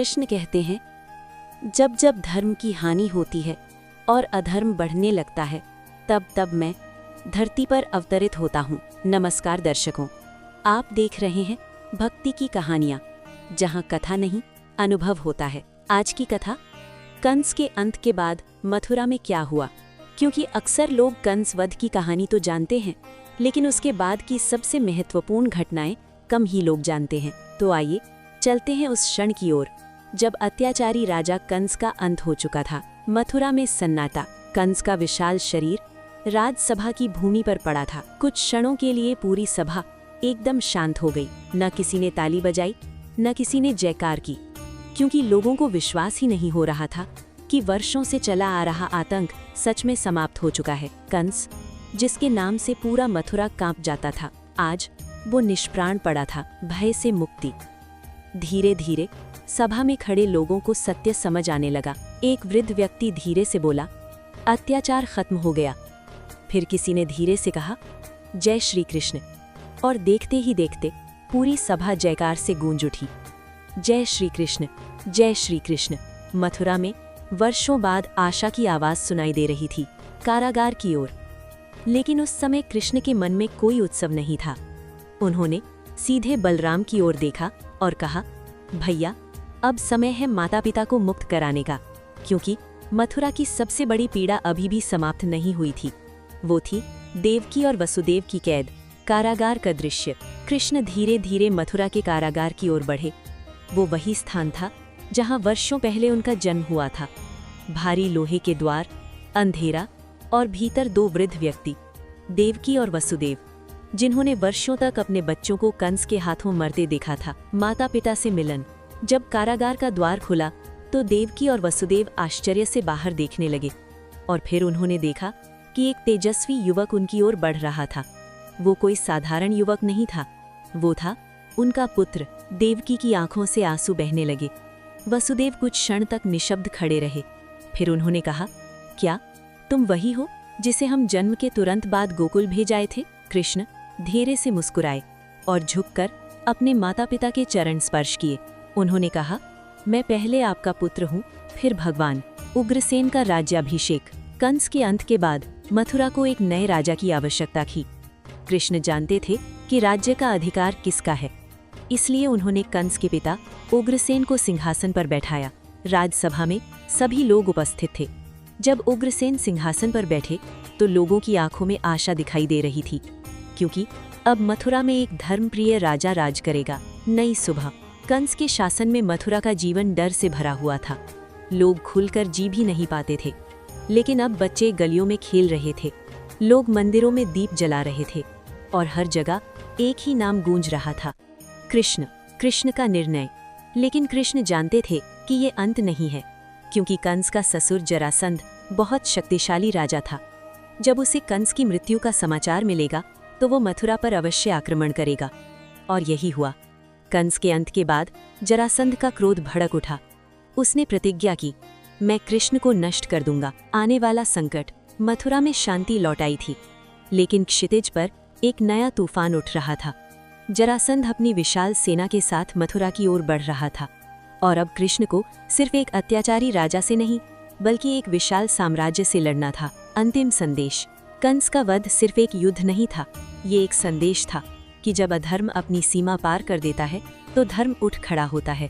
कृष्ण कहते हैं, जब जब धर्म की हानि होती है और अधर्म बढ़ने लगता है, तब तब मैं धरती पर अवतरित होता हूँ। नमस्कार दर्शकों, आप देख रहे हैं भक्ति की कहानियाँ, जहाँ कथा नहीं अनुभव होता है। आज की कथा, कंस के अंत के बाद मथुरा में क्या हुआ। क्योंकि अक्सर लोग कंस वध की कहानी तो जानते हैं, लेकिन उसके बाद की सबसे महत्वपूर्ण घटनाएं कम ही लोग जानते हैं। तो आइए चलते हैं उस क्षण की ओर जब अत्याचारी राजा कंस का अंत हो चुका था। मथुरा में सन्नाटा, कंस का विशाल शरीर राजसभा की भूमि पर पड़ा था। कुछ क्षणों के लिए पूरी सभा एकदम शांत हो गई। न किसी ने ताली बजाई, न किसी ने जयकार की, क्योंकि लोगों को विश्वास ही नहीं हो रहा था कि वर्षों से चला आ रहा आतंक सच में समाप्त हो चुका है। कंस, जिसके नाम से पूरा मथुरा कांप जाता था, आज वो निष्प्राण पड़ा था। भय से मुक्ति। धीरे धीरे सभा में खड़े लोगों को सत्य समझ आने लगा। एक वृद्ध व्यक्ति धीरे से बोला, अत्याचार खत्म हो गया। फिर किसी ने धीरे से कहा, जय श्री कृष्ण। और देखते ही देखते पूरी सभा जयकार से गूंज उठी। जय श्री कृष्ण, जय श्री कृष्ण। मथुरा में वर्षों बाद आशा की आवाज सुनाई दे रही थी, कारागार की ओर। लेकिन उस समय कृष्ण के मन में कोई उत्सव नहीं था। उन्होंने सीधे बलराम की ओर देखा और कहा, भैया, अब समय है माता पिता को मुक्त कराने का, क्योंकि मथुरा की सबसे बड़ी पीड़ा अभी भी समाप्त नहीं हुई थी। वो थी देवकी और वसुदेव की कैद, कारागार का दृश्य। कृष्ण धीरे धीरे मथुरा के कारागार की ओर बढ़े। वो वही स्थान था जहां वर्षों पहले उनका जन्म हुआ था। भारी लोहे के द्वार, अंधेरा और भीतर दो वृद्ध व्यक्ति, देवकी और वसुदेव, जिन्होंने वर्षों तक अपने बच्चों को कंस के हाथों मरते देखा था। माता पिता से मिलन। जब कारागार का द्वार खुला तो देवकी और वसुदेव आश्चर्य से बाहर देखने लगे, और फिर उन्होंने देखा कि एक तेजस्वी युवक उनकी ओर बढ़ रहा था। वो कोई साधारण युवक नहीं था, वो था उनका पुत्र। देवकी की आंखों से आंसू बहने लगे। वसुदेव कुछ क्षण तक निशब्द खड़े रहे। फिर उन्होंने कहा, क्या तुम वही हो जिसे हम जन्म के तुरंत बाद गोकुल भेज आए थे? कृष्ण धीरे से मुस्कुराए और झुककर अपने माता पिता के चरण स्पर्श किए। उन्होंने कहा, मैं पहले आपका पुत्र हूँ, फिर भगवान। उग्रसेन का राज्याभिषेक। कंस के अंत के बाद मथुरा को एक नए राजा की आवश्यकता थी। कृष्ण जानते थे कि राज्य का अधिकार किसका है, इसलिए उन्होंने कंस के पिता उग्रसेन को सिंहासन पर बैठाया। राजसभा में सभी लोग उपस्थित थे। जब उग्रसेन सिंहासन पर बैठे तो लोगों की आंखों में आशा दिखाई दे रही थी, क्योंकि अब मथुरा में एक धर्मप्रिय राजा राज करेगा। नई सुबह। कंस के शासन में मथुरा का जीवन डर से भरा हुआ था। लोग खुलकर जी भी नहीं पाते थे। लेकिन अब बच्चे गलियों में खेल रहे थे, लोग मंदिरों में दीप जला रहे थे, और हर जगह एक ही नाम गूंज रहा था, कृष्ण। कृष्ण का निर्णय। लेकिन कृष्ण जानते थे कि ये अंत नहीं है, क्योंकि कंस का ससुर जरासंध बहुत शक्तिशाली राजा था। जब उसे कंस की मृत्यु का समाचार मिलेगा तो वो मथुरा पर अवश्य आक्रमण करेगा। और यही हुआ। कंस के अंत के बाद जरासंध का क्रोध भड़क उठा। उसने प्रतिज्ञा की, मैं कृष्ण को नष्ट कर दूंगा। आने वाला संकट। मथुरा में शांति लौटाई थी, लेकिन क्षितिज पर एक नया तूफान उठ रहा था। जरासंध अपनी विशाल सेना के साथ मथुरा की ओर बढ़ रहा था, और अब कृष्ण को सिर्फ एक अत्याचारी राजा से नहीं, बल्कि एक विशाल साम्राज्य से लड़ना था। अंतिम संदेश। कंस का वध सिर्फ एक युद्ध नहीं था, ये एक संदेश था कि जब अधर्म अपनी सीमा पार कर देता है तो धर्म उठ खड़ा होता है।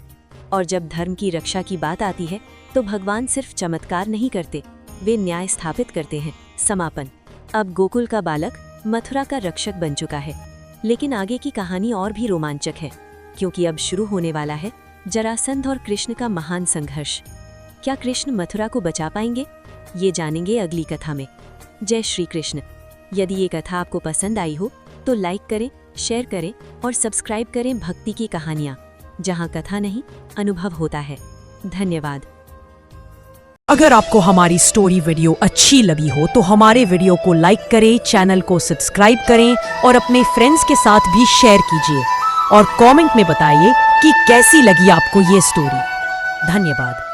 और जब धर्म की रक्षा की बात आती है तो भगवान सिर्फ चमत्कार नहीं करते, वे न्याय स्थापित करते हैं। समापन। अब गोकुल का बालक मथुरा का रक्षक बन चुका है, लेकिन आगे की कहानी और भी रोमांचक है, क्योंकि अब शुरू होने वाला है जरासंध और कृष्ण का महान संघर्ष। क्या कृष्ण मथुरा को बचा पाएंगे? ये जानेंगे अगली कथा में। जय श्री कृष्ण। यदि ये कथा आपको पसंद आई हो तो लाइक करें, शेयर करें और सब्सक्राइब करें भक्ति की कहानियाँ, जहाँ कथा नहीं अनुभव होता है। धन्यवाद। अगर आपको हमारी स्टोरी वीडियो अच्छी लगी हो तो हमारे वीडियो को लाइक करें, चैनल को सब्सक्राइब करें और अपने फ्रेंड्स के साथ भी शेयर कीजिए। और कमेंट में बताइए कि कैसी लगी आपको ये स्टोरी। धन्यवाद।